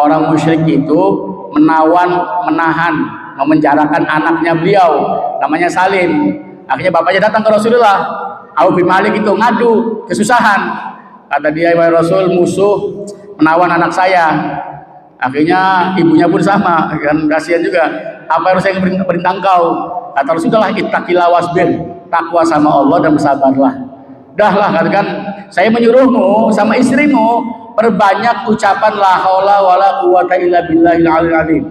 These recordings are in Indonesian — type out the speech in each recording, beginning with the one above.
orang musyrik itu menahan, memenjarakan anaknya beliau, namanya Salim. Akhirnya bapaknya datang ke Rasulullah. Auf bin Malik itu ngadu kesusahan. Kata dia, wahai Rasul, musuh menawan anak saya. Akhirnya ibunya pun sama, kan kasihan juga. Apa harus saya perintah engkau? Kata Rasulullah, ittaqillah wasbir, takwa sama Allah dan bersabarlah. Dahlah, katakan, saya menyuruhmu sama istrimu perbanyak ucapan la haula wala quwata illa billahil aliyil azim.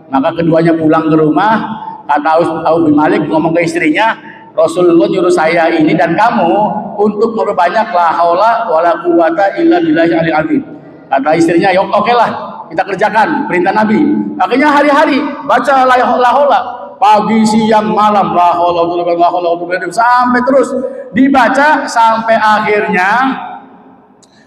Maka keduanya pulang ke rumah. Kata Auf bin Malik ngomong ke istrinya, Rasulullah nyuruh saya ini dan kamu untuk memperbanyak la haula wala quwata illa billahil aliyil azim. Kata istrinya, ya oke lah, kita kerjakan perintah Nabi. Akhirnya hari-hari baca la haula, pagi siang malam la haula wala quwata sampai terus dibaca sampai akhirnya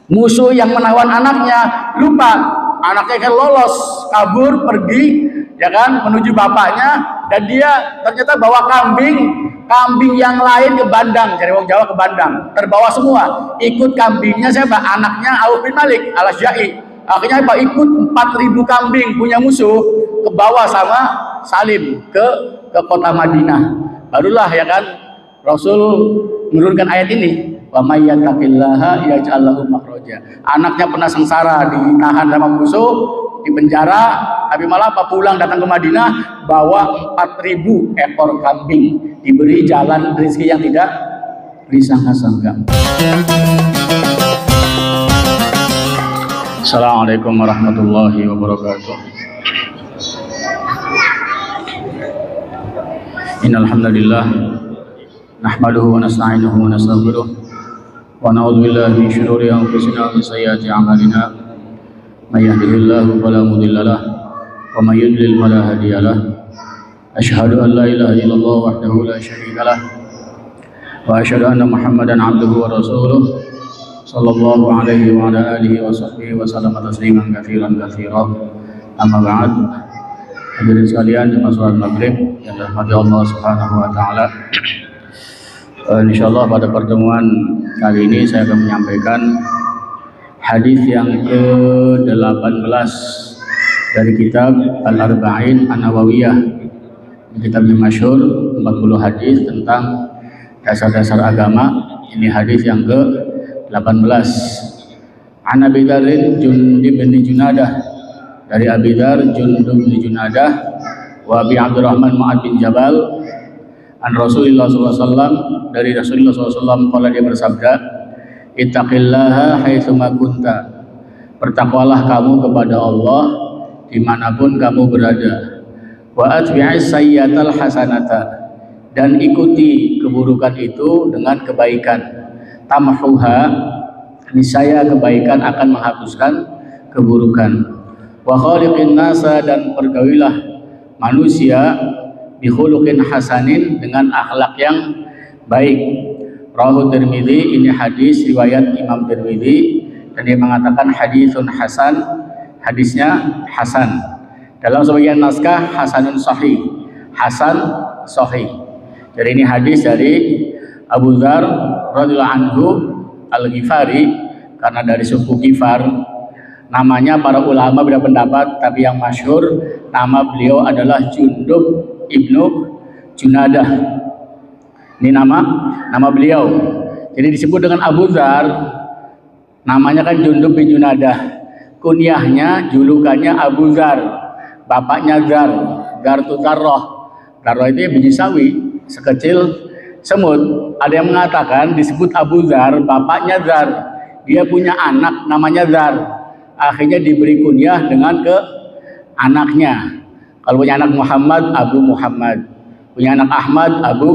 musuh yang menawan anaknya lupa, anaknya kan lolos kabur pergi, ya kan, menuju bapaknya, dan dia ternyata bawa kambing yang lain ke bandang, dari wong Jawa ke bandang, terbawa semua, ikut kambingnya siapa? Anaknya Auf bin Malik al-Asja'i. Akhirnya apa? Ikut 4.000 kambing punya musuh ke bawah sama Salim ke kota Madinah. Barulah, ya kan, Rasul menurunkan ayat ini, wa may yattaqillaha yaj'al lahu makhraja. Anaknya pernah sengsara, ditahan sama musuh, di penjara, tapi malah apa, pulang datang ke Madinah bawa 4.000 ekor kambing, diberi jalan rezeki yang tidak disangka-sangka. Assalamualaikum warahmatullahi wabarakatuh. Innal hamdalillah nahmaduhu wa nasta'inuhu wa nastaghfiruh wa na'udzu billahi min shururi anfusina wa min sayyiati a'malina. May yahdihillahu fala mudilla lahu wa may yudlil fala hadiya lahu. Asyhadu an la ilaha illallah wahdahu la syarika lahu wa asyhadu anna Muhammadan 'abduhu wa rasuluh sallallahu alaihi wa ala alihi wa sahbihi wa sallama tasliman katsiran katsiran. Amma ba'd. Hadirin sekalian, jemaah salat maghrib yang dirahmati Allah Subhanahu wa taala. Insyaallah pada pertemuan kali ini saya akan menyampaikan hadis yang ke-18 dari kitab Al-Arba'in An-Nawawiyah. Kitab yang masyhur, 40 hadis tentang dasar-dasar agama. Ini hadis yang ke-18. An Abi Dzarrin Jundub bin Junadah, dari Abi Dzar Jundub bin Junadah, wa Abi Abdurrahman Mu'ad bin Jabal, an Rasulullah SAW, dari Rasulullah SAW, kalau dia bersabda, ittaqillaha haitsuma kunta, bertakwalah kamu kepada Allah dimanapun kamu berada, wa atbi'is sayyi'atal hasanata, dan ikuti keburukan itu dengan kebaikan, tamhuha, niscaya kebaikan akan menghapuskan keburukan, wa khaliqin nasa, dan pergaulilah manusia bi khuluqin hasanin, dengan akhlak yang baik. Rawahu Tirmidzi, ini hadis riwayat Imam Tirmidzi, dan dia mengatakan hadisun hasan, hadisnya hasan. Dalam sebagian naskah hasanun sahih, hasan sahih. Jadi ini hadis dari Abu Dzar radhiyallahu anhu al-Ghifari, karena dari suku Ghifar. Namanya para ulama beda pendapat, tapi yang masyhur nama beliau adalah Jundub ibnu Junadah. Ini nama beliau. Jadi disebut dengan Abu Dzar, namanya kan Jundub bin Junadah. Kunyahnya, julukannya Abu Dzar. Bapaknya Dzar, Dzar itu Dzarrah. Dzarrah itu biji sawi, sekecil semut. Ada yang mengatakan disebut Abu Dzar, bapaknya Dzar. Dia punya anak namanya Dzar. Akhirnya diberi kunyah dengan ke anaknya. Kalau punya anak Muhammad, Abu Muhammad. Punya anak Ahmad, Abu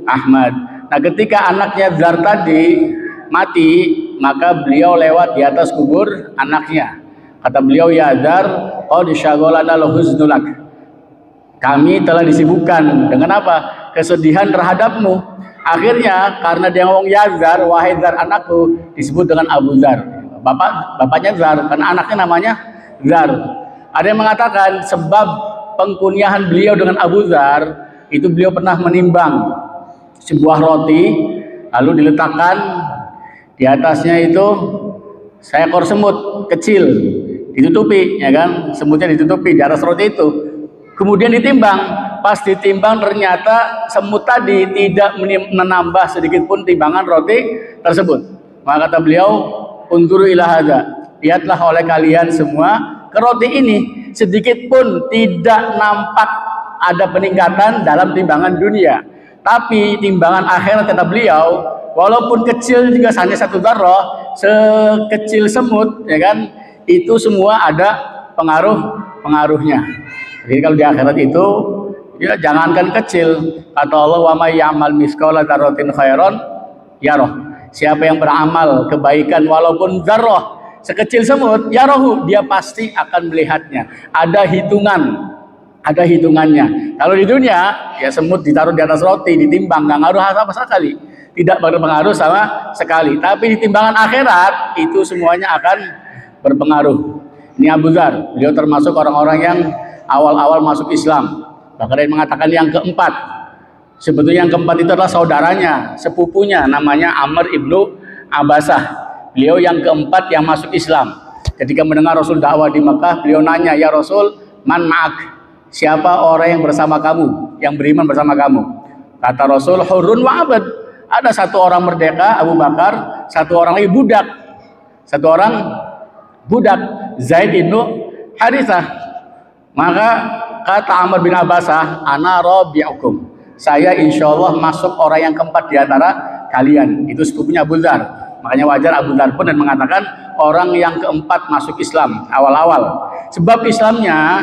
Ahmad. Nah, ketika anaknya Dzar tadi mati, maka beliau lewat di atas kubur anaknya. Kata beliau, ya Dzar, qad syaghalana al-huznulak. Kami telah disibukkan dengan apa? Kesedihan terhadapmu. Akhirnya karena dia ngomong ya Dzar, wahai Dzar anakku, disebut dengan Abu Dzar. Bapaknya Dzar, karena anaknya namanya Dzar. Ada yang mengatakan sebab pengkunyahan beliau dengan Abu Dzar itu, beliau pernah menimbang sebuah roti, lalu diletakkan di atasnya itu seekor semut kecil. ditutupi, ya kan, semutnya ditutupi di atas roti itu. Kemudian ditimbang, pas ditimbang ternyata semut tadi tidak menambah sedikit pun timbangan roti tersebut. Maka kata beliau, unzuru ila hadza, lihatlah oleh kalian semua ke roti ini, sedikit pun tidak nampak ada peningkatan dalam timbangan dunia. Tapi timbangan akhirat, kata beliau, walaupun kecil juga hanya satu dzarrah, sekecil semut, ya kan, itu semua ada pengaruhnya. Jadi kalau di akhirat itu, ya jangankan kecil, kata Allah, wa may ya'mal mithqala dzarratin khairan yarah. Siapa yang beramal kebaikan walaupun dzarrah, sekecil semut, yarahu, dia pasti akan melihatnya. Ada hitungannya. Kalau di dunia, ya semut ditaruh di atas roti, ditimbang, nggak ngaruh sama sekali, tidak berpengaruh sama sekali. Tapi di timbangan akhirat itu semuanya akan berpengaruh. Ini Abu Dzar, beliau termasuk orang-orang yang awal-awal masuk Islam. Bahkan dia mengatakan yang keempat. Sebetulnya yang keempat itu adalah saudaranya, sepupunya, namanya Amr ibnu Abasah. Beliau yang keempat yang masuk Islam. Ketika mendengar Rasul dakwah di Mekah, beliau nanya, ya Rasul, man ma'ak? Siapa orang yang bersama kamu, yang beriman bersama kamu? Kata Rasul, hurun wa abad. Ada satu orang merdeka, Abu Bakar, satu orang lagi budak. Satu orang budak, Zaid ibnu Harithah. Maka kata Amr bin Abasah, ana rabi'ukum, saya insya Allah masuk orang yang keempat di antara kalian. Itu sepupunya Abu Dzar. Makanya wajar Abu Dzar pun dan mengatakan orang yang keempat masuk Islam awal-awal. Sebab Islamnya,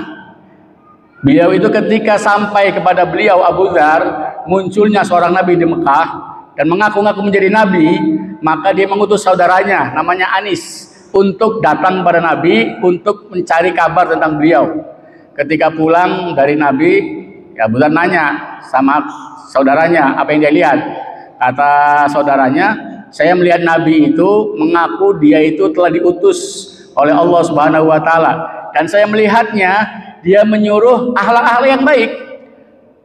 beliau itu ketika sampai kepada beliau Abu Dzar, munculnya seorang nabi di Mekah dan mengaku-ngaku menjadi nabi, maka dia mengutus saudaranya namanya Anis untuk datang pada nabi untuk mencari kabar tentang beliau. Ketika pulang dari Nabi, ya Abu Dzar nanya sama saudaranya apa yang dia lihat. Kata saudaranya, saya melihat Nabi itu mengaku dia itu telah diutus oleh Allah Subhanahu wa Ta'ala, dan saya melihatnya dia menyuruh akhlak-akhlak yang baik.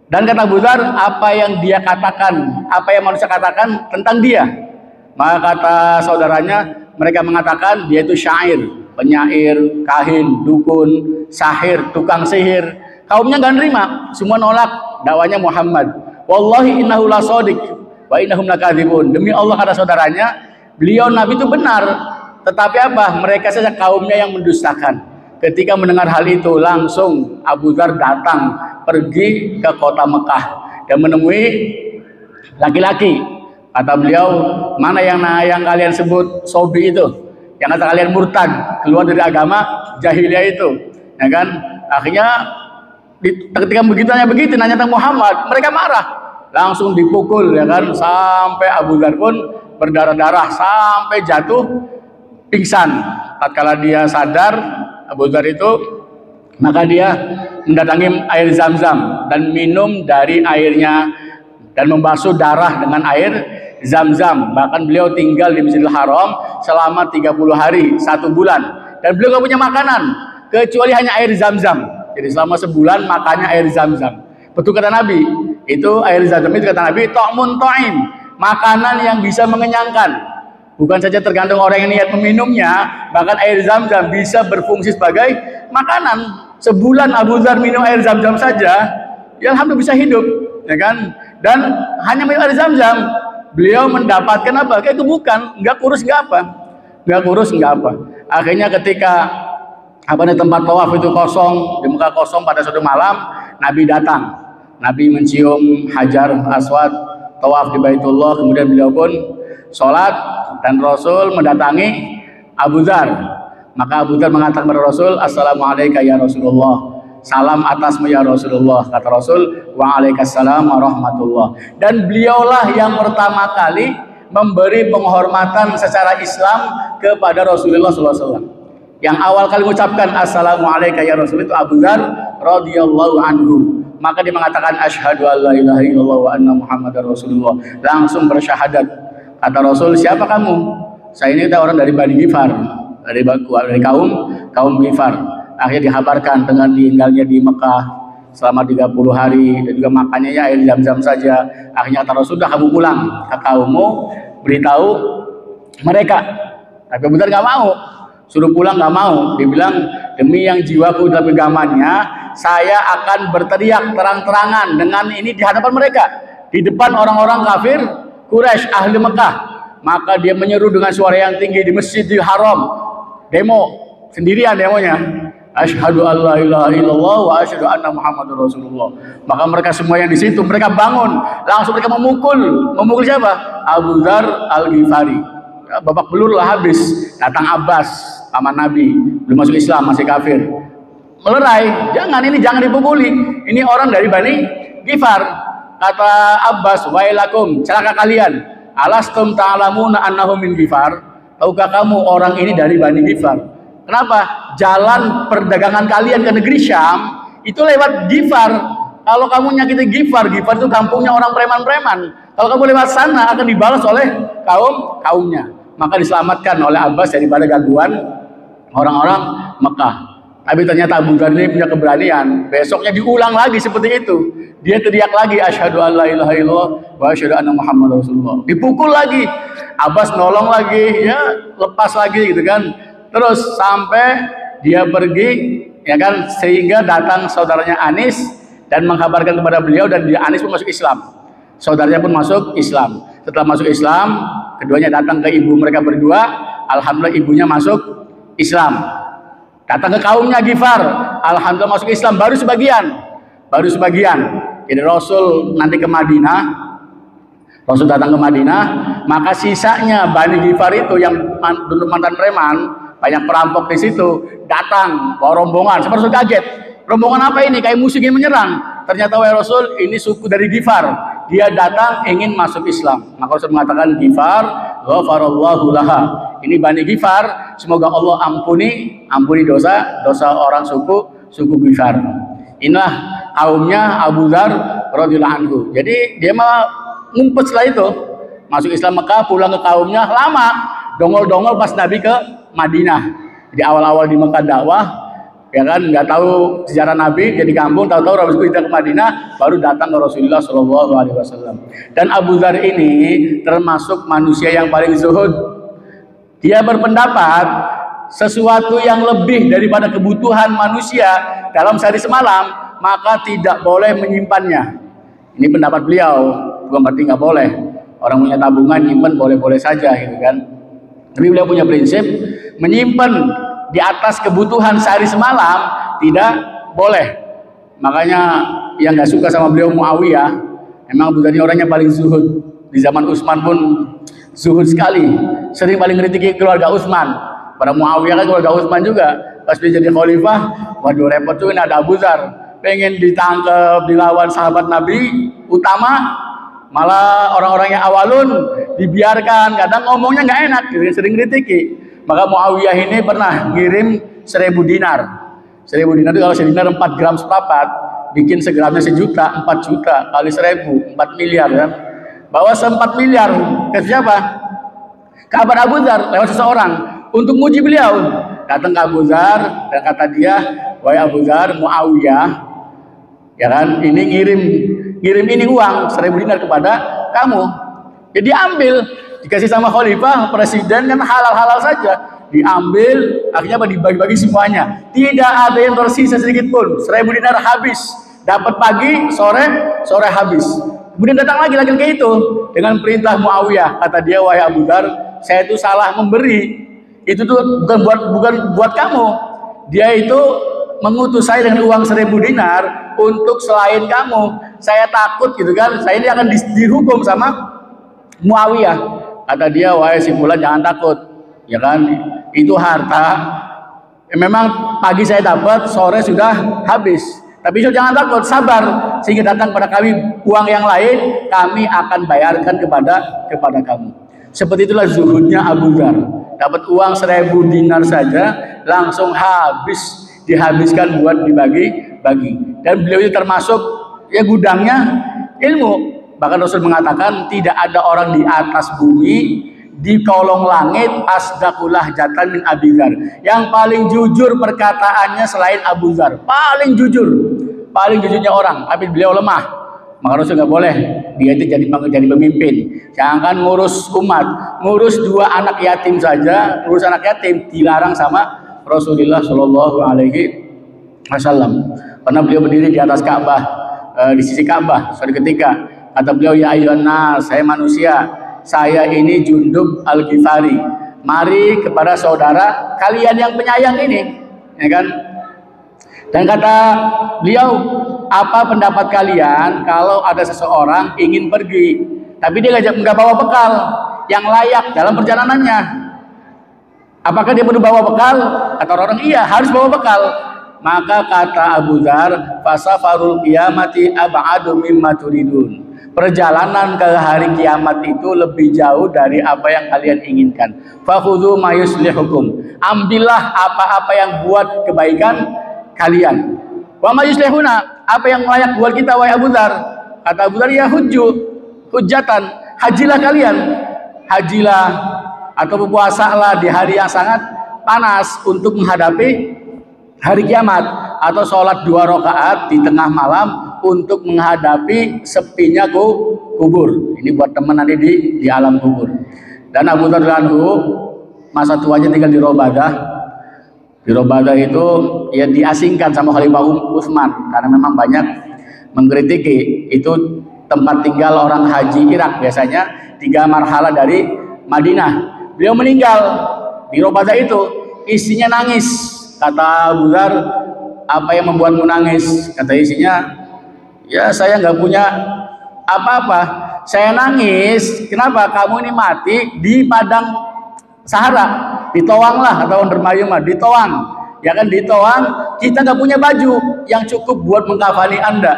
Dan kata Abu Dzar, apa yang dia katakan, apa yang manusia katakan tentang dia. Maka kata saudaranya, mereka mengatakan dia itu syair, penyair, kahin, dukun, sahir, tukang sihir. Kaumnya nggak nerima, semua nolak dakwanya Muhammad. Wallahi innahu lasadiq wa innahum lakadzibun. Demi Allah, kata saudaranya, beliau nabi itu benar, tetapi apa? Mereka saja kaumnya yang mendustakan. Ketika mendengar hal itu, langsung Abu Dzar datang pergi ke kota Mekah dan menemui laki-laki. Kata beliau, mana yang kalian sebut sobi itu, yang kata kalian murtad, keluar dari agama jahiliyah itu, ya kan? Akhirnya ketika begitu nanya tentang Muhammad, mereka marah, langsung dipukul, ya kan? Sampai Abu Dzar pun berdarah-darah sampai jatuh pingsan. Tatkala dia sadar, Abu Dzar itu, maka dia mendatangi air Zam-Zam dan minum dari airnya dan membasuh darah dengan air Zam-Zam. Bahkan beliau tinggal di Masjidil Haram selama 30 hari, 1 bulan, dan beliau gak punya makanan kecuali hanya air Zam-Zam. Jadi selama sebulan makannya air Zam-Zam. Betul kata Nabi, itu air Zam-Zam itu kata Nabi, ta'mun ta'im, makanan yang bisa mengenyangkan. Bukan saja tergantung orang yang niat meminumnya, bahkan air Zam-Zam bisa berfungsi sebagai makanan. Sebulan Abu Dzar minum air Zam-Zam saja, ya alhamdulillah bisa hidup, ya kan? Dan hanya minum air Zam-Zam, beliau mendapatkan apa? Kayak itu bukan, nggak kurus nggak apa. Akhirnya ketika tempat tawaf itu kosong, di Mekah kosong, pada suatu malam Nabi datang. Nabi mencium Hajar Aswad, tawaf di Baitullah, kemudian beliau pun sholat, dan Rasul mendatangi Abu Dzar. Maka Abu Dzar mengatakan kepada Rasul, assalamualaikum ya Rasulullah, salam atasmu ya Rasulullah. Kata Rasul, waalaikumsalam warahmatullah. Dan beliaulah yang pertama kali memberi penghormatan secara Islam kepada Rasulullah SAW. Yang awal kali mengucapkan assalamualaikum ya Rasul itu Abu Dzar radhiyallahu anhu. Maka dia mengatakan asyhadu an la ilaha illallah wa anna muhammadar rasulullah, langsung bersyahadat. Kata Rasul, siapa kamu? Saya ini orang dari Bani Ghifar, dari kaum Ghifar. Akhirnya dihabarkan dengan tinggalnya di Mekah selama 30 hari dan juga makannya ya air Zam-Zam saja. Akhirnya kata Rasul, sudah kamu pulang ke kaummu, beritahu mereka. Tapi Abu Dzar nggak mau. suruh pulang nggak mau. Dia bilang, demi yang jiwaku dalam genggamannya, saya akan berteriak terang-terangan dengan ini di hadapan mereka, di depan orang-orang kafir Quraisy ahli Mekah. Maka dia menyeru dengan suara yang tinggi di Masjidil Haram, demo sendirian demonya, asyhadu an la ilaha illallah wa asyhadu anna muhammadur rasulullah. Maka mereka semua yang di situ, mereka bangun, langsung mereka memukul siapa? Abu Dzar Al-Ghifari. Babak belur lah habis. Datang Abbas, paman Nabi, belum masuk Islam, masih kafir, melerai, jangan dipukuli, ini orang dari Bani Ghifar. Kata Abbas, wailakum, celaka kalian, alastum ta'lamuna annahu min Ghifar, tahukah kamu orang ini dari Bani Ghifar? Kenapa? Jalan perdagangan kalian ke negeri Syam itu lewat Ghifar. Kalau kamu nyakiti Ghifar itu kampungnya orang preman-preman. Kalau kamu lewat sana akan dibalas oleh kaumnya. Maka diselamatkan oleh Abbas daripada gangguan orang-orang Mekah. Tapi ternyata Abu Dzar ini punya keberanian. Besoknya diulang lagi seperti itu. Dia teriak lagi, asyhadu an la ilaha illallah wa asyhadu anna muhammadar rasulullah. Dipukul lagi. Abbas nolong lagi, ya lepas lagi gitu kan. Terus sampai dia pergi, ya kan, sehingga datang saudaranya Anis dan mengkabarkan kepada beliau, dan dia Anis pun masuk Islam. Saudaranya pun masuk Islam. Setelah masuk Islam, keduanya datang ke ibu mereka berdua. Alhamdulillah ibunya masuk Islam. Datang ke kaumnya Ghifar, alhamdulillah masuk Islam, baru sebagian. Jadi Rasul nanti ke Madinah, Rasul datang ke Madinah, maka sisanya Bani Ghifar itu yang dulu mantan preman, banyak perampok di situ, datang bawa rombongan. Sampai Rasul kaget, rombongan apa ini? Kayak musuh ingin menyerang. Ternyata wahai Rasul, ini suku dari Ghifar, dia datang ingin masuk Islam. Maka Rasul mengatakan, Ghifar ghafarallahu laha, ini Bani Ghifar, semoga Allah ampuni dosa orang suku Ghifar. Inilah kaumnya Abu Dzar radhiyallahu anhu. Jadi dia mah ngumpet setelah itu, masuk Islam Mekah, pulang ke kaumnya, lama dongol-dongol pas Nabi ke Madinah. Di awal-awal di Mekah dakwah, ya kan, nggak tahu sejarah Nabi, jadi kampung, tahu-tahu Rasul kita ke Madinah, baru datang ke Rasulullah Shallallahu Alaihi Wasallam. Dan Abu Dzar ini termasuk manusia yang paling zuhud. Dia berpendapat sesuatu yang lebih daripada kebutuhan manusia dalam sehari semalam, maka tidak boleh menyimpannya. Ini pendapat beliau, bukan berarti nggak boleh. Orang punya tabungan nyimpan boleh-boleh saja, gitu kan. Tapi beliau punya prinsip, menyimpan di atas kebutuhan sehari semalam tidak boleh. Makanya yang nggak suka sama beliau Muawiyah, emang Abu Dzar orangnya paling zuhud. Di zaman Utsman pun zuhud sekali, sering paling kritiki keluarga Utsman. Pada Muawiyah kan keluarga Utsman juga. Pas dia jadi khalifah, waduh repot tuh, ini ada Abu Dzar, pengen ditangkap, dilawan sahabat Nabi utama, malah orang-orang yang awalun dibiarkan, kadang ngomongnya nggak enak, sering kritiki. Maka Muawiyah ini pernah ngirim 1.000 dinar. 1.000 dinar itu kalau sedinar 4 gram seprapat, bikin segramnya 1 juta, 4 juta kali 1.000, 4 miliar kan. Bawa 4 miliar ke siapa? Kabar Abu Dzar lewat seseorang untuk muji beliau. Datang ke Abu Dzar dan kata dia, wahai Abu Dzar, Muawiyah, ya kan, ini ngirim ini uang 1.000 dinar kepada kamu. Jadi ambil, dikasih sama khalifah, presiden, kan halal-halal saja. Diambil, akhirnya apa, dibagi-bagi semuanya. Tidak ada yang tersisa sedikit pun. 1.000 dinar habis. Dapat pagi, sore habis. Kemudian datang lagi itu dengan perintah Muawiyah. Kata dia, wahai Abu Dzar, saya itu salah memberi. Itu tuh bukan buat kamu. Dia itu mengutus saya dengan uang 1.000 dinar untuk selain kamu. Saya takut gitu kan, saya ini akan dihukum sama Muawiyah. Kata dia, wahai si fulan, jangan takut, ya kan, itu harta memang pagi saya dapat, sore sudah habis, tapi jangan takut, sabar, sehingga datang pada kami uang yang lain, kami akan bayarkan kepada kamu. Seperti itulah zuhudnya Abu Dzar. Dapat uang 1.000 dinar saja langsung habis, dihabiskan buat dibagi-bagi. Dan beliau itu termasuk ya gudangnya ilmu. Bahkan Rasul mengatakan tidak ada orang di atas bumi, di kolong langit, asdaqulah jatan min Abi Dzar, yang paling jujur perkataannya selain Abu Dzar. Paling jujurnya orang, tapi beliau lemah. Maka Rasul nggak boleh dia itu jadi pemimpin. Jangan ngurus umat, ngurus 2 anak yatim saja, ngurus anak yatim dilarang sama Rasulullah Shallallahu Alaihi Wasallam. Karena beliau berdiri di atas Ka'bah, di sisi Ka'bah. Suatu ketika kata beliau, ya ayyuhan nas, saya manusia, saya ini Jundub Al-Ghifari. Mari kepada saudara kalian yang penyayang ini, ya kan? Dan kata beliau, apa pendapat kalian kalau ada seseorang ingin pergi, tapi dia nggak bawa bekal yang layak dalam perjalanannya? Apakah dia perlu bawa bekal? Kata orang, iya harus bawa bekal. Maka kata Abu Dzar, fasafarul qiyamati ab'adu mimma turidun. Perjalanan ke hari kiamat itu lebih jauh dari apa yang kalian inginkan. Fakhudhu ma yuslihukum. Ambillah apa-apa yang buat kebaikan kalian. Wa ma yuslihuna, apa yang layak buat kita wahai Abu Dzar? Kata Abu Dzar, ya hujjatan, hajilah kalian. Hajilah atau berpuasalah di hari yang sangat panas untuk menghadapi hari kiamat, atau sholat 2 rakaat di tengah malam untuk menghadapi sepinya kubur. Ini buat teman nanti di alam kubur. Dan Abu Dzar masa tuanya tinggal di Robadah. Di Robadah itu ya diasingkan sama Khalifah Utsman karena memang banyak mengkritiki. Itu tempat tinggal orang haji Irak, biasanya 3 marhala dari Madinah. Beliau meninggal di Robadah itu, istrinya nangis. Kata Abu Dzar, apa yang membuatmu nangis? Kata istrinya, ya saya nggak punya apa-apa. Saya nangis, kenapa? Kamu ini mati di padang Sahara, ditowang lah, atau dermayu mah, ditowang. Ya kan, ditowang, kita nggak punya baju yang cukup buat mengkafani Anda.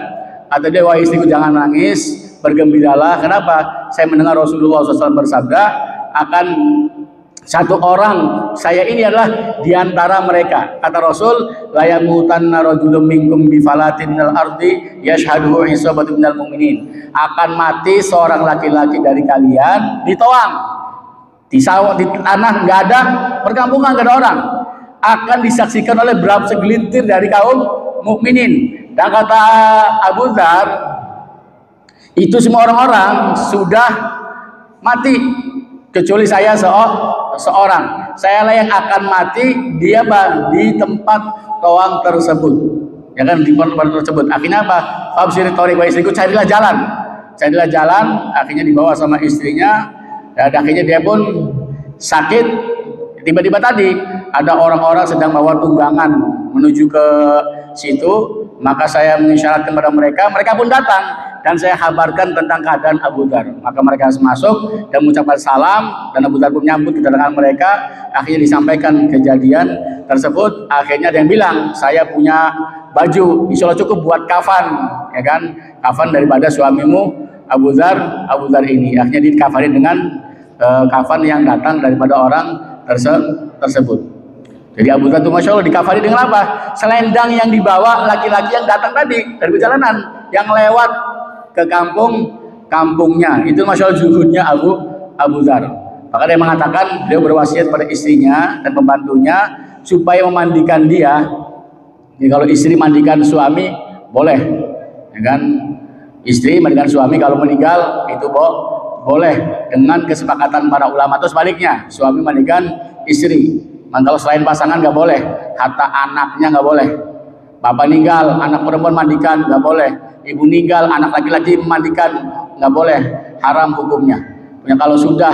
Kata dia, wahai istriku jangan nangis, bergembiralah. Kenapa? Saya mendengar Rasulullah SAW bersabda, akan satu orang, saya ini adalah diantara mereka. Kata Rasul, la yamutanna rajulun minkum bi falatin minal ardi yashhaduhu isabatu minal mu'minin. Akan mati seorang laki-laki dari kalian ditowang di sawah, di tanah nggak ada perkampungan, nggak ada orang, akan disaksikan oleh berapa segelintir dari kaum mukminin. Dan kata Abu Dzar, itu semua orang-orang sudah mati kecuali saya seorang. Saya lah yang akan mati, dia di tempat towang tersebut, ya kan, di tempat tersebut. Akhirnya apa? Fabsiri tori wa istriku, carilah jalan. Akhirnya dibawa sama istrinya. Dan akhirnya dia pun sakit. Tiba-tiba tadi ada orang-orang sedang bawa tunggangan menuju ke situ. Maka saya mengisyaratkan kepada mereka, mereka pun datang. Dan saya kabarkan tentang keadaan Abu Dzar. Maka mereka masuk dan mengucapkan salam, dan Abu Dzar pun menyambut kedatangan mereka. Akhirnya disampaikan kejadian tersebut. Akhirnya ada yang bilang, saya punya baju, insya Allah cukup buat kafan, ya kan, kafan daripada suamimu Abu Dzar ini. Akhirnya dikafani dengan kafan yang datang daripada orang tersebut. Jadi Abu Dzar itu masya Allah dikafani dengan apa? Selendang yang dibawa laki-laki yang datang tadi dari perjalanan, yang lewat ke kampungnya. Itu masya Allah zuhudnya Abu Dzar. Maka dia mengatakan, beliau berwasiat pada istrinya dan pembantunya supaya memandikan dia. Jadi kalau istri mandikan suami boleh, ya kan? Istri mandikan suami kalau meninggal itu boleh, dengan kesepakatan para ulama. Atau sebaliknya, suami mandikan istri. Kalau selain pasangan nggak boleh, hatta anaknya nggak boleh. Bapak meninggal, anak perempuan mandikan nggak boleh. Ibu meninggal, anak laki-laki memandikan nggak boleh, haram hukumnya. Ya, kalau sudah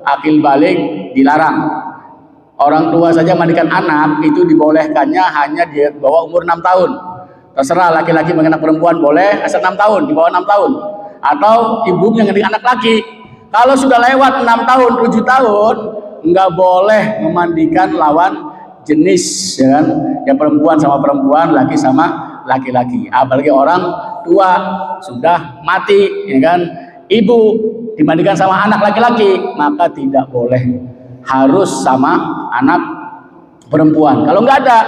akil balik dilarang. Orang tua saja mandikan anak itu dibolehkannya hanya di bawah umur 6 tahun. Terserah laki-laki mengenai anak perempuan boleh asal 6 tahun, di bawah 6 tahun. Atau ibunya ngendik anak laki. Kalau sudah lewat 6 tahun, 7 tahun, nggak boleh memandikan lawan jenis, ya kan? Ya perempuan sama perempuan, laki sama laki-laki. Apalagi orang tua sudah mati, ya kan? Ibu dimandikan sama anak laki-laki, maka tidak boleh, harus sama anak perempuan. Kalau nggak ada,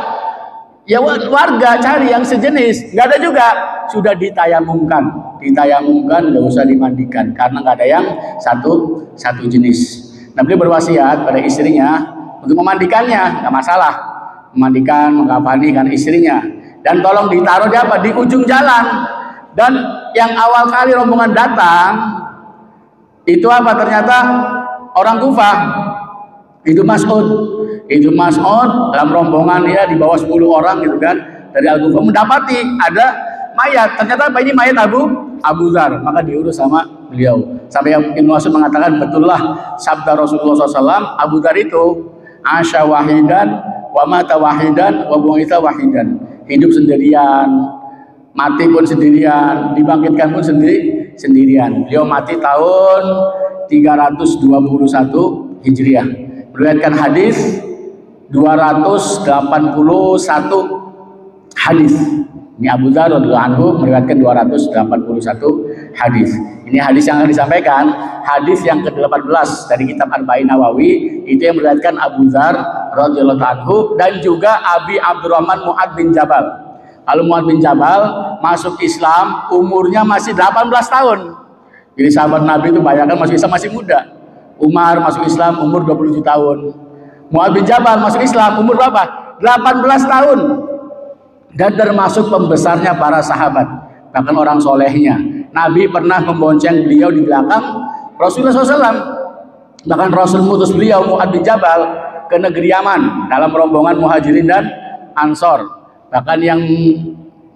ya warga cari yang sejenis. Nggak ada juga, sudah ditayamumkan nggak usah dimandikan karena nggak ada yang satu jenis. Nah, beliau berwasiat pada istrinya untuk memandikannya, nggak masalah, memandikan, mengkafani kan istrinya, dan tolong ditaruh di apa, di ujung jalan. Dan yang awal kali rombongan datang itu apa? Ternyata orang Kufah. Itu Mas'ud dalam rombongan ya di bawah 10 orang gitu kan dari Al-Kufah mendapati ada mayat. Ternyata apa ini mayat Abu Dzar, maka diurus sama beliau. Sampai Ibnu Mas'ud mengatakan betullah sabda Rasulullah SAW, Abu Dzar itu asya wahidan wa mata wahidan wa bu'itsa wahidan. Hidup sendirian, mati pun sendirian, dibangkitkan pun sendirian. Beliau mati tahun 321 Hijriah. Meriwayatkan hadis 281 hadis. Ini Abu Dzar radhiyallahu anhu meriwayatkan 281 hadis. Ini hadis yang akan disampaikan, hadis yang ke-18 dari kitab Arba'in Nawawi, itu yang meriwayatkan Abu Dzar radhiyallahu anhu dan juga Abi Abdurrahman Mu'ad bin Jabal. Kalau Mu'ad bin Jabal masuk Islam umurnya masih 18 tahun. Jadi sahabat Nabi itu bayangkan masuk Islam masih muda. Umar masuk Islam umur 27 tahun. Mu'ad bin Jabal masuk Islam umur berapa? 18 tahun. Dan termasuk pembesarnya para sahabat, bahkan orang solehnya. Nabi pernah membonceng beliau di belakang Rasulullah SAW. Bahkan Rasul mutus beliau Mu'ad bin Jabal ke negeri Yaman dalam rombongan Muhajirin dan Ansor. Bahkan yang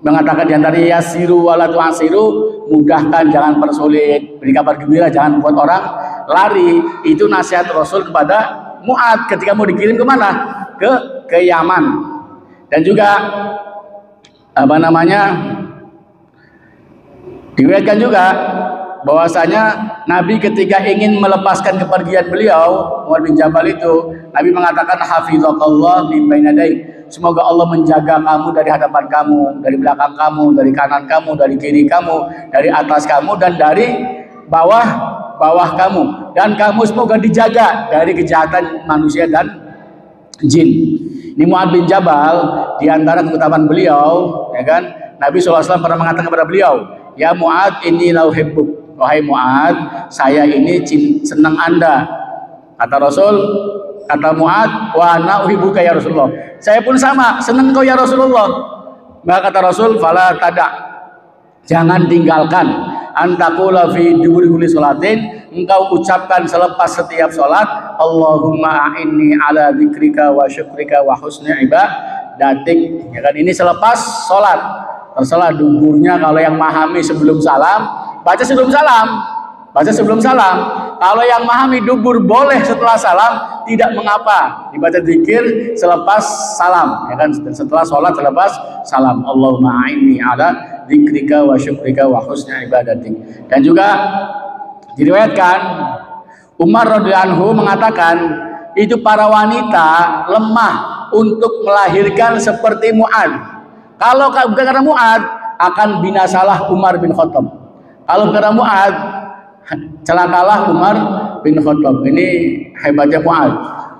mengatakan diantaranya yasiru wala tu'asiru, mudahkan jangan persulit, beri kabar gembira jangan buat orang lari. Itu nasihat Rasul kepada Mu'ad ketika mau dikirim kemana? Ke Yaman. Dan juga diriwayatkan juga bahwasanya Nabi ketika ingin melepaskan kepergian beliau Mu'ad bin Jabal itu, Nabi mengatakan hafizakallah min bainadai, semoga Allah menjaga kamu dari hadapan kamu, dari belakang kamu, dari kanan kamu, dari kiri kamu, dari atas kamu dan dari bawah kamu, dan kamu semoga dijaga dari kejahatan manusia dan jin. Ini Mu'ad bin Jabal, di antara keutamaan beliau, ya kan, Nabi SAW pernah mengatakan kepada beliau, ya Mu'ad inni la uhibbuk, wahai Mu'ad, saya ini senang Anda. Kata Rasul, kata Mu'ad, wa ana uhibbuka ya Rasulullah, saya pun sama, senang kau ya Rasulullah. Maka kata Rasul, fala tada', jangan tinggalkan, antakula fi duburi kulli sholatin, engkau ucapkan selepas setiap sholat, Allahumma a'inni ala dzikrika wa syukrika wa husni ibadatik. Ya kan, ini selepas sholat. Terserah duburnya, kalau yang memahami sebelum salam, baca sebelum salam. Kalau yang memahami dubur boleh setelah salam, tidak mengapa dibaca zikir selepas salam, ya kan, setelah sholat selepas salam, Allahumma a'inni ala dzikrika wa syukrika wa husni ibadatik. Dan juga diriwayatkan Umar radhiyallahu anhu mengatakan itu para wanita lemah untuk melahirkan seperti Mu'ad. Kalau bukan karena Mu'ad, akan binasalah Umar bin Khattab. Kalau karena Mu'ad, celakalah Umar bin Khattab. Ini hebatnya Mu'ad.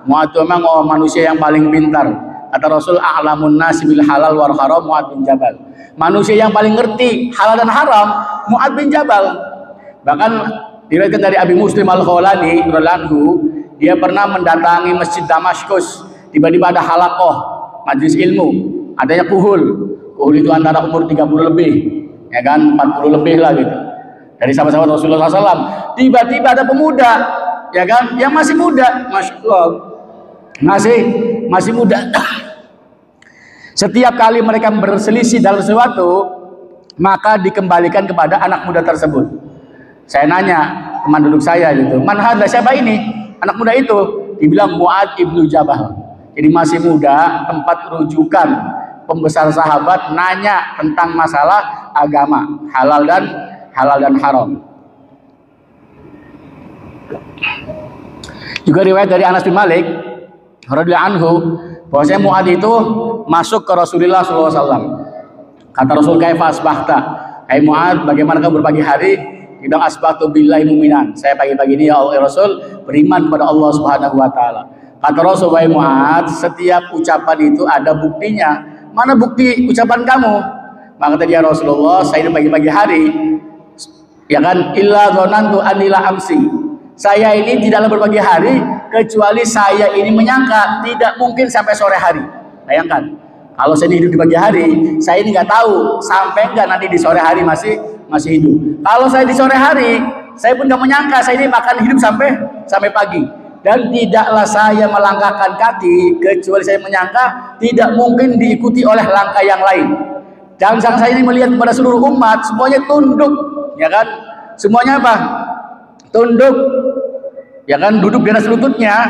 Mu'ad itu memang manusia yang paling pintar. Kata Rasul, a'lamun nasi bil halal wal haram Mu'ad bin Jabal. Manusia yang paling ngerti halal dan haram Mu'ad bin Jabal. Bahkan diriwayatkan dari Abi Muslim Al-Khawlani radhiyallahu anhu, dia pernah mendatangi Masjid Damaskus. Tiba-tiba ada halaqah majelis ilmu, adanya kuhul itu antara umur 30 lebih, ya kan, 40 lebih lah gitu, dari sahabat-sahabat Rasulullah SAW. Tiba-tiba ada pemuda, ya kan, yang masih muda, masya Allah, masih muda. Setiap kali mereka berselisih dalam sesuatu, maka dikembalikan kepada anak muda tersebut. Saya nanya teman duduk saya gitu, man hadza, siapa ini anak muda itu? Dibilang Mu'ad ibnu Jabal. Jadi masih muda, tempat rujukan pembesar sahabat nanya tentang masalah agama, halal dan haram. Juga riwayat dari Anas bin Malik radhiyallahu anhu bahwasanya Mu'ad itu masuk ke Rasulullah SAW. Kata Rasul, kaifa asbahta, hai Mu'ad, bagaimana kamu berpagi hari? Bilang asbahtu billahi mu'minan, saya pagi-pagi ini ya Allah Rasul beriman kepada Allah Subhanahu wa taala. Kata Rasul, wahai Mu'ad, setiap ucapan itu ada buktinya. Mana bukti ucapan kamu? Maka kata dia, Rasulullah, saya ini pagi-pagi hari, ya kan, illa dzanantu anila amsi, saya ini tidaklah berbagi hari kecuali saya ini menyangka tidak mungkin sampai sore hari. Bayangkan, Kalau saya hidup di pagi hari, saya ini nggak tahu sampai nggak nanti di sore hari masih hidup. Kalau saya di sore hari, saya pun nggak menyangka saya ini akan hidup sampai pagi. Dan tidaklah saya melangkahkan kaki kecuali saya menyangka tidak mungkin diikuti oleh langkah yang lain. Jangan saya ini melihat kepada seluruh umat, semuanya tunduk, ya kan? Semuanya apa? Tunduk, ya kan? Duduk di atas lututnya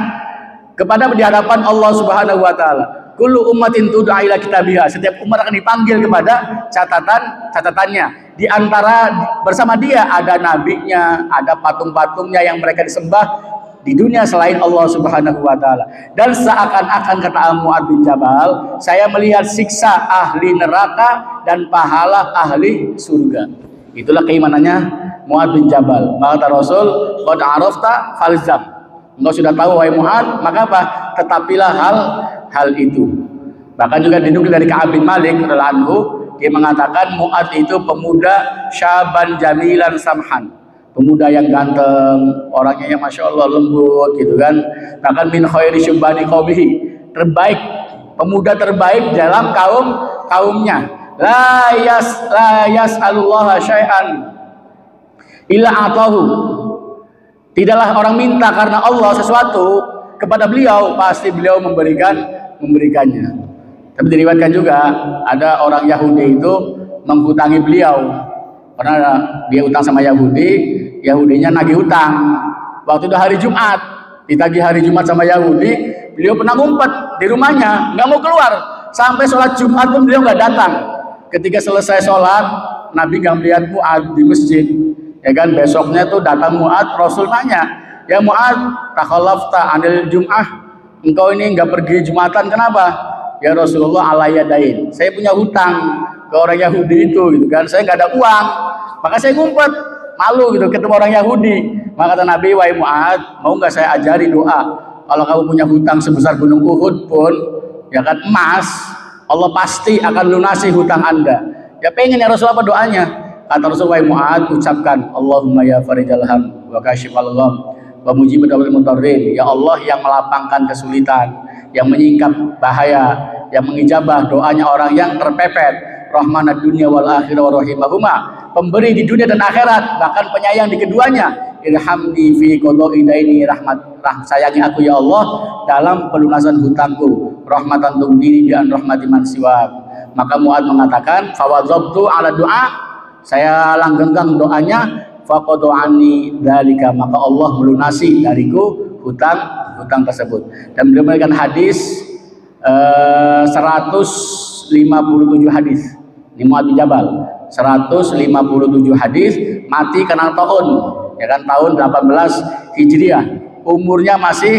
kepada di hadapan Allah Subhanahu wa taala. Kullu ummatin tud'a ila kitabiha. Setiap umat akan dipanggil kepada catatannya. Di antara bersama dia ada nabinya, ada patung-patungnya yang mereka disembah di dunia selain Allah Subhanahu wa taala. Dan seakan-akan kata Mu'adz bin Jabal, saya melihat siksa ahli neraka dan pahala ahli surga. Itulah keimanannya Mu'adz bin Jabal. Maka Rasul, qad arafta falzam. Engkau sudah tahu wahai Mu'adz, maka apa? Tetapilah hal itu. Bahkan juga dinukil dari Ka'ab bin Malik radhiyallahu anhu, dia mengatakan Mu'adz itu pemuda syaban jamilan samhan. Pemuda yang ganteng, orangnya yang masya Allah lembut gitu kan. Bahkan min khairi syubani qaumihi, terbaik, pemuda terbaik dalam kaumnya. La yas'alullaha syai'an illa atahu. Tidaklah orang minta karena Allah sesuatu kepada beliau, pasti beliau memberikannya. Tapi diriwayatkan juga ada orang Yahudi itu menghutangi beliau. Karena dia utang sama Yahudi, Yahudinya nagih hutang. Waktu itu hari Jumat, ditagih hari Jumat sama Yahudi, beliau pernah ngumpet di rumahnya, nggak mau keluar. Sampai sholat Jumat pun beliau nggak datang. Ketika selesai sholat, Nabi nggak melihat Mu'adz di masjid. Ya kan, besoknya tuh datang Mu'adz, Rasul nanya, ya Mu'adz, takhallafta anil Jum'ah, engkau ini nggak pergi Jumatan, kenapa? Ya Rasulullah alayadain, saya punya hutang ke orang Yahudi itu gitu kan, saya nggak ada uang, maka saya ngumpet, malu gitu ketemu orang Yahudi. Maka kata Nabi, wahai Mu'adz, mau nggak saya ajari doa? Kalau kamu punya hutang sebesar gunung Uhud pun, ya kan emas, Allah pasti akan lunasi hutang Anda. Ya pengen ya Rasul, apa doanya? Kata Rasul, wahai Mu'adz, ucapkan Allahumma ya farijal ham wa kashifal gham wa mujibad da'watil mutarrin. Ya Allah yang melapangkan kesulitan, yang menyingkap bahaya, yang mengijabah doanya orang yang terpepet. Rahmanad dunya wal akhirah wa rahimahuma, pemberi di dunia dan akhirat, bahkan penyayang di keduanya. Irhamni fi qada'i daini, sayangi aku ya Allah dalam pelunasan hutangku. Rahmatan tughdini bi an rahmati man siwak. Maka Mu'adz mengatakan, fawadzabtu ala doa, saya langgenggang doanya, faqada'ani dzalika, maka Allah melunasi dariku hutang tersebut. Dan beliau memberikan hadis 157 hadis. Ini Mu'adz bin Jabal, 157 hadis, mati karena tahun, ya kan, tahun 18 Hijriah. Umurnya masih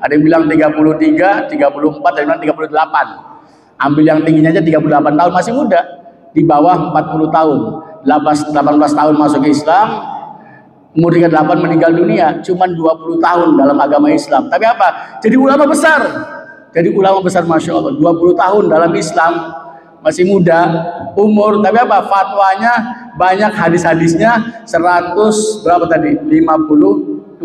ada yang bilang 33, 34, ada yang bilang 38. Ambil yang tingginya aja 38 tahun, masih muda, di bawah 40 tahun. 18 tahun masuk Islam, umur 38 meninggal dunia, cuman 20 tahun dalam agama Islam. Tapi apa? Jadi ulama besar. Jadi ulama besar, Masya Allah, 20 tahun dalam Islam, masih muda umur, tapi apa? Fatwanya banyak, hadis-hadisnya 100 berapa tadi? 57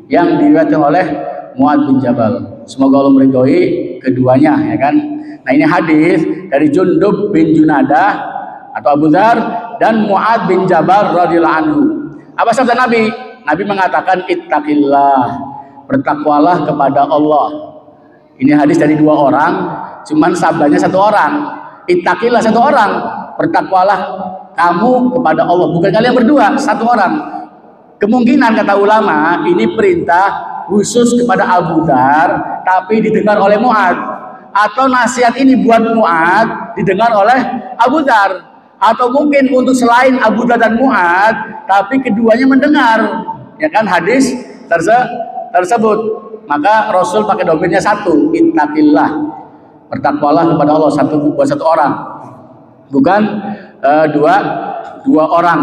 yang diriwayatkan oleh Mu'adz bin Jabal. Semoga Allah meridhoi keduanya, ya kan? Nah, ini hadis dari Jundub bin Junadah atau Abu Dzar dan Mu'adz bin Jabal radhiyallahu anhu. Apa sabda Nabi? Nabi mengatakan, ittaqillah, bertakwalah kepada Allah. Ini hadis dari dua orang, cuman sabdanya satu orang. Ittaqillah satu orang, bertakwalah kamu kepada Allah, bukan kalian berdua, satu orang. Kemungkinan kata ulama ini perintah khusus kepada Abu Dzar tapi didengar oleh Mu'adz, atau nasihat ini buat Mu'adz didengar oleh Abu Dzar, atau mungkin untuk selain Abu Dzar dan Mu'adz tapi keduanya mendengar, ya kan, hadis tersebut. Maka Rasul pakai domainnya satu, ittaqillah, bertakwalah kepada Allah, satu orang, bukan dua orang.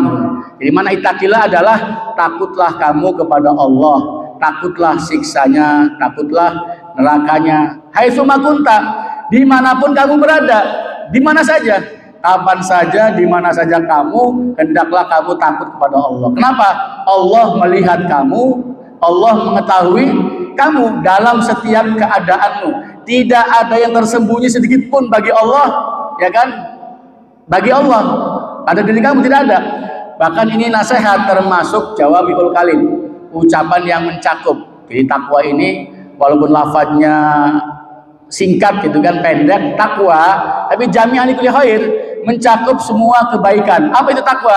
Jadi mana ittaqillah adalah takutlah kamu kepada Allah, takutlah siksanya, takutlah nerakanya. Haitsuma kunta, dimanapun kamu berada, di mana saja, kapan saja, di mana saja kamu, hendaklah kamu takut kepada Allah. Kenapa? Allah melihat kamu, Allah mengetahui kamu dalam setiap keadaanmu, Tidak ada yang tersembunyi sedikit pun bagi Allah, ya kan? Bagi Allah. Pada diri kamu tidak ada. Bahkan ini nasihat termasuk jawamiul kalim, ucapan yang mencakup. Jadi takwa ini walaupun lafadznya singkat gitu kan, pendek, takwa, tapi jami'an likulli khair, mencakup semua kebaikan. Apa itu takwa?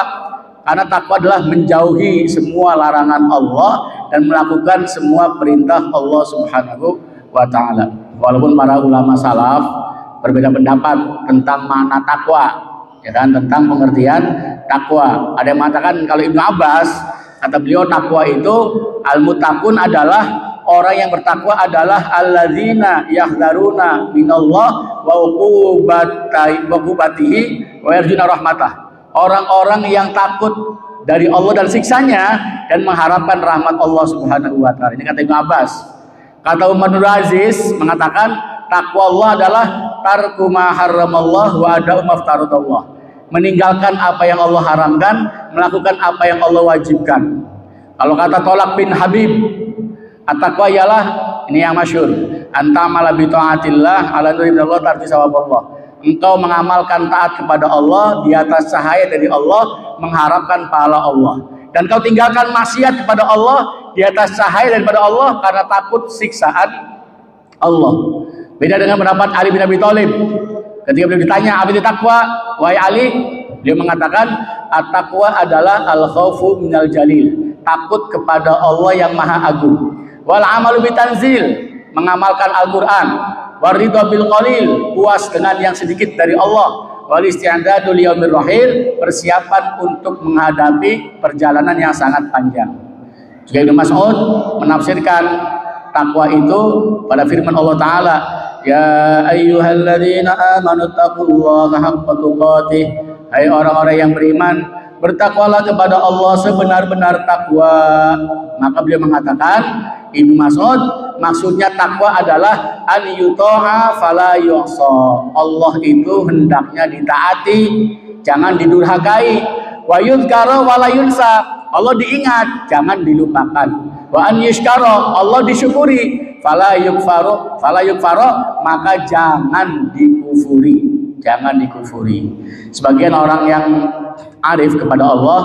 Karena takwa adalah menjauhi semua larangan Allah dan melakukan semua perintah Allah Subhanahu wa taala. Walaupun para ulama salaf berbeda pendapat tentang makna takwa, ya kan, tentang pengertian takwa. Ada yang mengatakan, kalau Ibnu Abbas, kata beliau, takwa itu al-muttaqun adalah orang yang bertakwa adalah alladzina yahdharuna minallah wa uqubatihi wa yarjuna rahmatah. Orang-orang yang takut dari Allah dan siksanya dan mengharapkan rahmat Allah Subhanahu wa taala. Ini kata Ibnu Abbas. Kata Umar bin Aziz mengatakan, takwa Allah adalah tarku ma haramallah wa ada'u ma aftaradallah. Meninggalkan apa yang Allah haramkan, melakukan apa yang Allah wajibkan. Kalau kata Tolak bin Habib, at-taqwa ialah, ini yang masyhur, antamala bi taatillah ala nuri minallah tarti sawaballah. Engkau mengamalkan taat kepada Allah di atas cahaya dari Allah, mengharapkan pahala Allah. Dan kau tinggalkan maksiat kepada Allah di atas cahaya daripada Allah karena takut siksaan Allah. Beda dengan pendapat Ali bin Abi Thalib. Ketika beliau ditanya apa itu takwa, wahai Ali, beliau mengatakan at-taqwa adalah al-khaufu minal jalil, takut kepada Allah yang maha agung. Wal amalu bitanzil, mengamalkan Al-Qur'an. Waridha bil qalil, puas dengan yang sedikit dari Allah. Wal isti'dadu liyaumir rahil, persiapan untuk menghadapi perjalanan yang sangat panjang. Juga Ibnu Mas'ud menafsirkan takwa itu pada firman Allah taala, ya ayyuhalladzina amanu taqullaha haqqa tuqatih. Hai orang-orang yang beriman, bertakwalah kepada Allah sebenar-benar takwa. Maka beliau mengatakan, Ibnu Mas'ud, maksudnya takwa adalah an yuta'a fala yu'sa. Allah itu hendaknya ditaati, jangan didurhakai. Wa yuzkara wa la yunsa. Allah diingat, jangan dilupakan. Wa an yushkara, Allah disyukuri. Fala yukfaro, maka jangan dikufuri. Jangan dikufuri. Sebagian orang yang arif kepada Allah,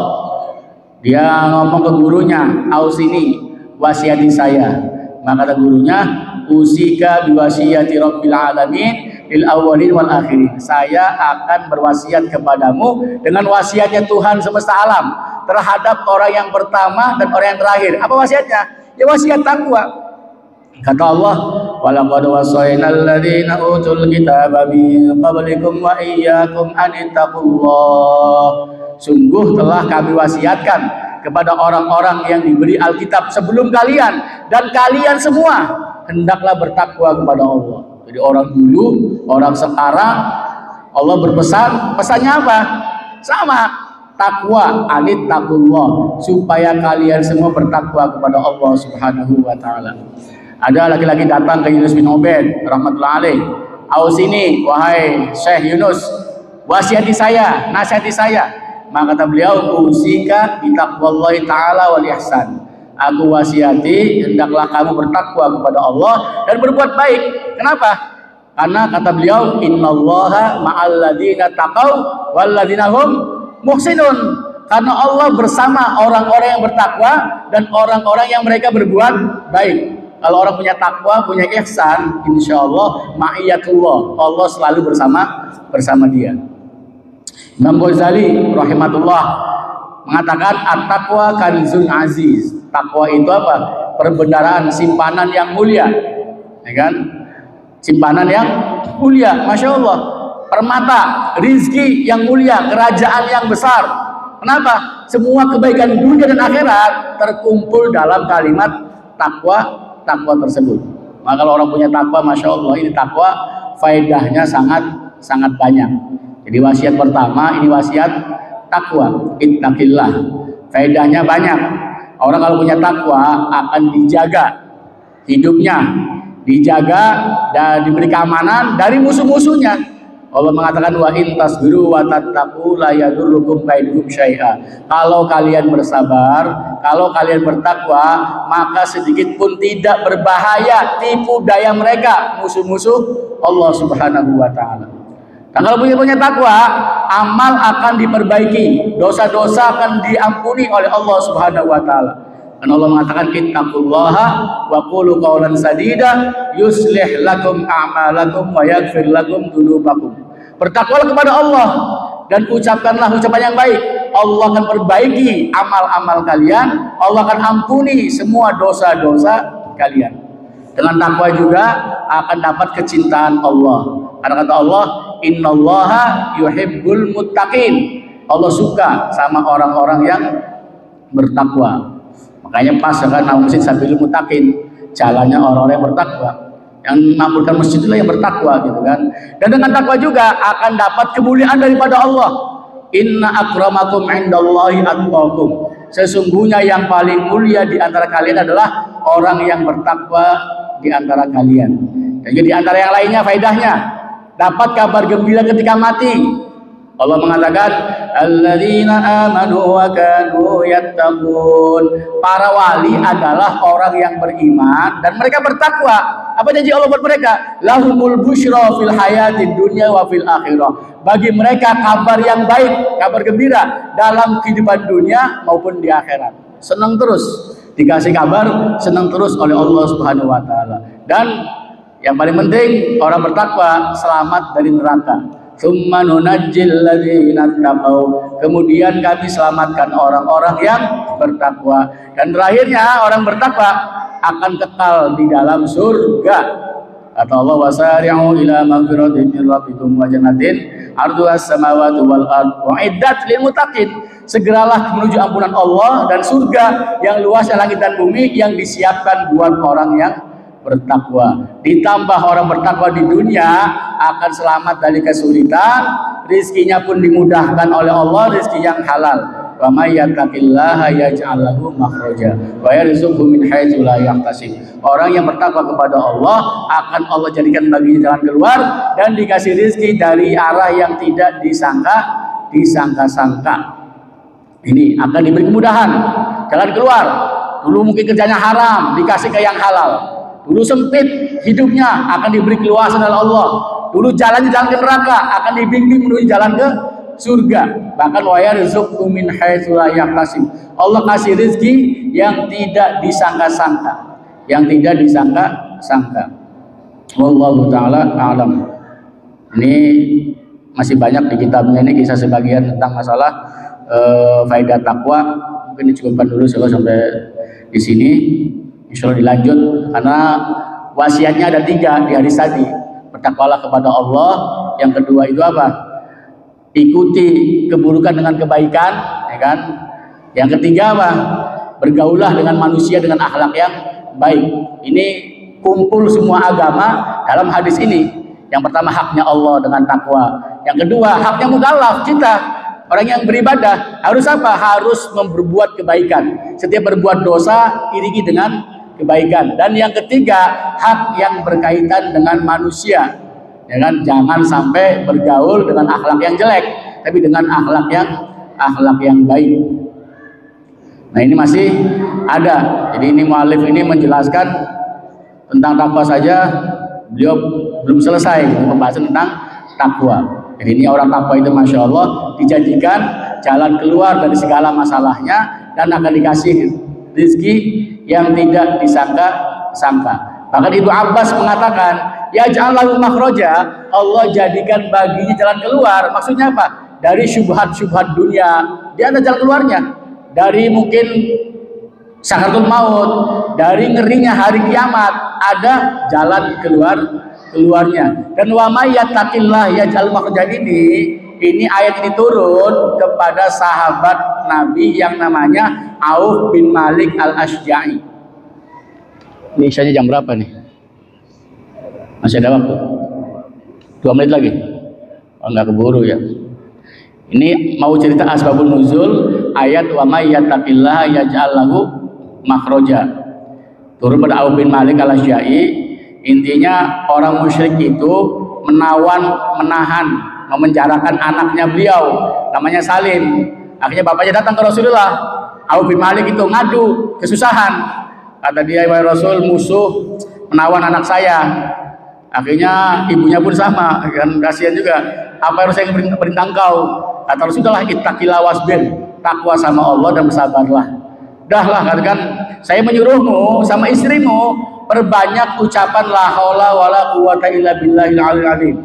dia ngomong ke gurunya, "Ausini, wasiati saya." Maka kata gurunya, "Usika biwasiyati rabbil alamin lil awwalin wal akhirin." Saya akan berwasiat kepadamu dengan wasiatnya Tuhan semesta alam terhadap orang yang pertama dan orang yang terakhir. Apa wasiatnya? Ya wasiat takwa. Kata Allah, "Walaqad wasaynal ladzina utul kitaba min qablikum wa iyyakum an ittaqullah." Sungguh telah kami wasiatkan kepada orang-orang yang diberi Alkitab sebelum kalian dan kalian semua hendaklah bertakwa kepada Allah. Jadi orang dulu, orang sekarang, Allah berpesan, pesannya apa? Sama, takwa, anittaqullah, supaya kalian semua bertakwa kepada Allah Subhanahu wa taala. Ada laki-laki datang ke Yunus bin Ubaid rahmatullahi alaih. "Ausini, wahai Syekh Yunus, wasiati saya, nasihati saya." Maka kata beliau, "Usika bitaqwallahi ta'ala wal ihsan." Aku wasiati hendaklah kamu bertakwa kepada Allah dan berbuat baik. Kenapa? Karena kata beliau, "Innallaha ma'al ladzina taqaw wal ladzina hum muhsinun." Karena Allah bersama orang-orang yang bertakwa dan orang-orang yang mereka berbuat baik. Kalau orang punya takwa, punya ihsan, insyaallah ma'iyatullah, Allah selalu bersama dia. Imam Ghazali rahimahullah mengatakan at-taqwa kanzun aziz. Takwa itu apa? Perbendaharaan, simpanan yang mulia, ya kan? Simpanan yang mulia, masya Allah. Permata, rizki yang mulia, kerajaan yang besar. Kenapa? Semua kebaikan dunia dan akhirat terkumpul dalam kalimat takwa tersebut. Maka kalau orang punya takwa, masya Allah, ini takwa faedahnya sangat banyak. Jadi wasiat pertama ini wasiat takwa, ittaqillah. Faedahnya banyak. Orang kalau punya takwa akan dijaga hidupnya, dijaga dan diberi keamanan dari musuh-musuhnya. Allah mengatakan wa in tasbiru wa tattaqu la yadurrukum kaiduhum syai'a. Kalau kalian bersabar, kalau kalian bertakwa, maka sedikit pun tidak berbahaya tipu daya mereka, musuh-musuh Allah Subhanahu wa taala. Dan kalau punya takwa, amal akan diperbaiki, dosa-dosa akan diampuni oleh Allah Subhanahu wa taala. Dan Allah mengatakan ittaqullaha wa qulu qawlan sadida yuslih lakum a'malakum wa yaghfir lakum dzunubakum. Bertakwalah kepada Allah dan ucapkanlah ucapan yang baik. Allah akan perbaiki amal-amal kalian, Allah akan ampuni semua dosa-dosa kalian. Dengan takwa juga akan dapat kecintaan Allah. Karena kata Allah, innallaha yuhibbul muttaqin. Allah suka sama orang-orang yang bertakwa. Makanya pas kan nama masjid Sabilul Muttaqin, jalannya orang-orang yang bertakwa. Yang memakmurkan masjid itulah yang bertakwa gitu kan. Dan dengan takwa juga akan dapat kemuliaan daripada Allah. Inna akramakum indallahi atqakum. Sesungguhnya yang paling mulia di antara kalian adalah orang yang bertakwa di antara kalian. Dan di antara yang lainnya faedahnya dapat kabar gembira ketika mati. Allah mengatakan alladzina amanu wa kanu yattaqun. Para wali adalah orang yang beriman dan mereka bertakwa. Apa janji Allah buat mereka? Lahumul busyra fil hayatid dunya wa fil akhirah. Bagi mereka kabar yang baik, kabar gembira dalam kehidupan dunia maupun di akhirat. Senang terus dikasih kabar, senang terus oleh Allah Subhanahu wa taala. Dan yang paling penting orang bertakwa selamat dari neraka. Tsumma nunajjil ladzina taqau. Kemudian kami selamatkan orang-orang yang bertakwa. Dan terakhirnya orang bertakwa akan kekal di dalam surga. Kata Allah wasari'u ila magfiratin min rabbikum wa jannatin 'arduhas samawati wal ardh u'iddat lil muttaqin. Segeralah menuju ampunan Allah dan surga yang luasnya langit dan bumi yang disiapkan buat orang yang bertakwa. Ditambah orang bertakwa di dunia akan selamat dari kesulitan, rizkinya pun dimudahkan oleh Allah, rizki yang halal. Wa may yattaqillaha yaj'al lahu makhraja wa yarzuqhu min haitsu la yahtasib. Orang yang bertakwa kepada Allah akan Allah jadikan baginya jalan keluar dan dikasih rizki dari arah yang tidak disangka-sangka. Ini akan diberi kemudahan, jalan keluar. Dulu mungkin kerjanya haram, dikasih ke yang halal. Dulu sempit hidupnya akan diberi keluasan oleh Allah. Dulu jalannya jalan ke neraka akan dibimbing menuju jalan ke surga. Bahkan wa yarzuqhu min haitsu la yahtasib. Allah kasih rezeki yang tidak disangka-sangka, yang tidak disangka-sangka. Wallahu taala a'lam. Ini masih banyak di kitabnya ini kisah sebagian tentang masalah faedah takwa. Mungkin dicukupkan dulu sampai di sini. Insya Allah dilanjut karena wasiatnya ada 3 di hadis tadi. Bertakwalah kepada Allah. Yang kedua itu apa? Ikuti keburukan dengan kebaikan, ya kan? Yang ketiga apa? Bergaulah dengan manusia dengan akhlak yang baik. Ini kumpul semua agama dalam hadis ini. Yang pertama haknya Allah dengan takwa. Yang kedua haknya mukallaf kita. Orang yang beribadah harus apa? Harus berbuat kebaikan. Setiap berbuat dosa iringi dengan kebaikan. Dan yang ketiga hak yang berkaitan dengan manusia, ya kan? Jangan sampai bergaul dengan akhlak yang jelek, tapi dengan akhlak yang baik. Nah ini masih ada. Jadi ini mu'alif ini menjelaskan tentang takwa saja, beliau belum selesai pembahasan tentang takwa. Jadi ini orang takwa itu masya Allah dijanjikan jalan keluar dari segala masalahnya dan akan dikasih rezeki yang tidak disangka-sangka. Bahkan Ibnu Abbas mengatakan, ya ja'alahu makhraja, Allah jadikan baginya jalan keluar. Maksudnya apa? Dari syubhat-syubhat dunia, dia ada jalan keluarnya. Dari mungkin sakaratul maut, dari ngerinya hari kiamat, ada jalan keluarnya. Dan wa may yattaqillah yaj'al makhraja ini ayat ini turun kepada sahabat Nabi yang namanya Auf bin Malik al-Ashja'i. Ini isyanya jam berapa nih? Masih ada waktu? 2 menit lagi? Oh, nggak keburu ya. Ini mau cerita asbabun nuzul ayat wa may yattaqillaha yaj'al lahu makhraja. Turun pada Auf bin Malik al-Ashja'i. Intinya orang musyrik itu menahan, memenjarakan anaknya beliau, namanya Salim. Akhirnya bapaknya datang ke Rasulullah. Auf bin Malik itu ngadu kesusahan. Kata dia, wahai Rasul, musuh menawan anak saya. Akhirnya ibunya pun sama, kan kasihan juga. Apa harus saya perintah engkau? Kata Rasulullah, ittaqillah wasbir, takwa sama Allah dan bersabarlah. Dahlah, katakan, saya menyuruhmu sama istrimu perbanyak ucapan la haula wala quwata illa billahil aliyil azim.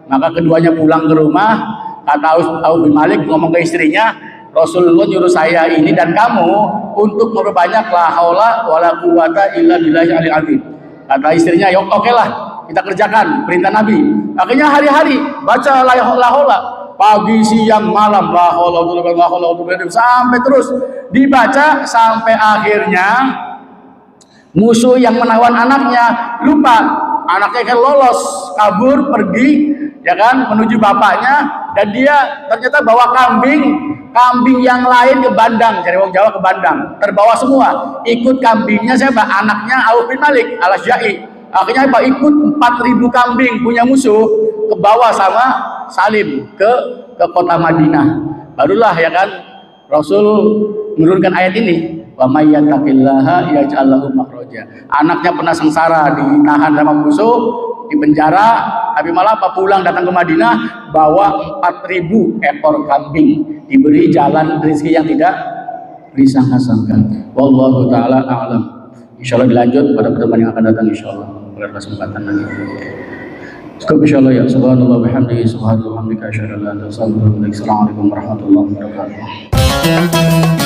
Maka keduanya pulang ke rumah. Kata Auf bin Malik ngomong ke istrinya, Rasulullah nyuruh saya ini dan kamu untuk memperbanyak la haula wala quwata illa billahil aliyil azim. Kata istrinya, ya oke lah, kita kerjakan perintah Nabi. Akhirnya hari-hari baca la haula, pagi siang malam la haula wala quwata sampai terus dibaca sampai akhirnya musuh yang menawan anaknya lupa, anaknya kan lolos kabur pergi, ya kan, menuju bapaknya, dan dia ternyata bawa kambing yang lain ke bandang, dari wong Jawa ke bandang, terbawa semua, ikut kambingnya siapa? Anaknya Auf bin Malik al-Asja'i. Akhirnya apa? Ikut 4.000 kambing punya musuh ke bawah sama Salim ke kota Madinah. Barulah, ya kan, Rasul menurunkan ayat ini, wa may yattaqillaha yaj'al lahu makhraja. Anaknya pernah sengsara, ditahan sama musuh, di penjara, tapi malah apa, pulang datang ke Madinah bawa 4.000 ekor kambing, diberi jalan rezeki yang tidak disangka-sangka. Wallahu taala a'lam. Insyaallah dilanjut pada pertemuan yang akan datang insyaallah pada kesempatan nanti. Cukup insyaallah ya. Subhanallah bihamdihi subhanallah hamdika asyhadu an la ilaha illa anta astaghfiruka wa atubu ilaik. Assalamualaikum warahmatullahi wabarakatuh.